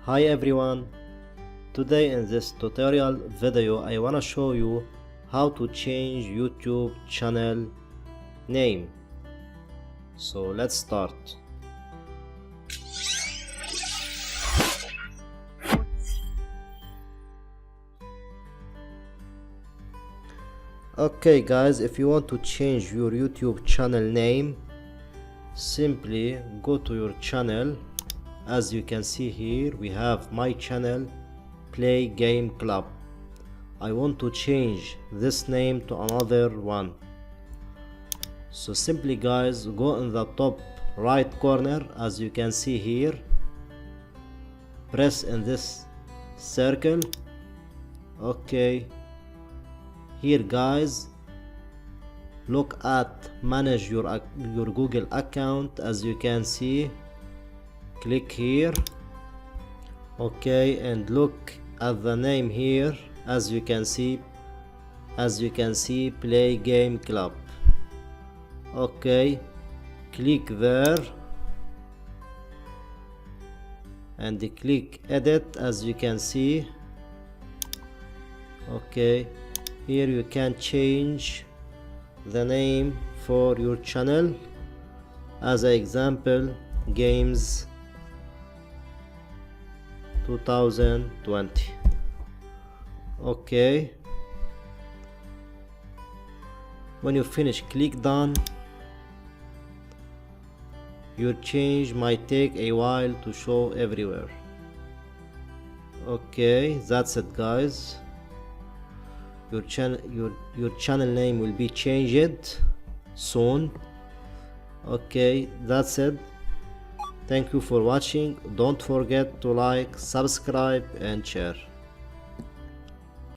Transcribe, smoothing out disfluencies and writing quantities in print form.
Hi everyone, today in this tutorial video I wanna show you how to change YouTube channel name. So let's start. Okay guys, if you want to change your YouTube channel name, simply go to your channel. As you can see here, we have my channel Play Game Club. I want to change this name to another one. So simply guys, go in the top right corner, as you can see here, press in this circle. Okay, here guys, look at manage your Google account. As you can see, click here. Okay, and look at the name here. As you can see, Play Game Club. Okay, click there and click edit. As you can see, okay, here you can change the name for your channel. As an example, Games 2020. Okay, when you finish, click done. Your change might take a while to show everywhere. Okay, that's it guys. Your channel name will be changed soon. Okay, that's it. Thank you for watching. Don't forget to like, subscribe and share.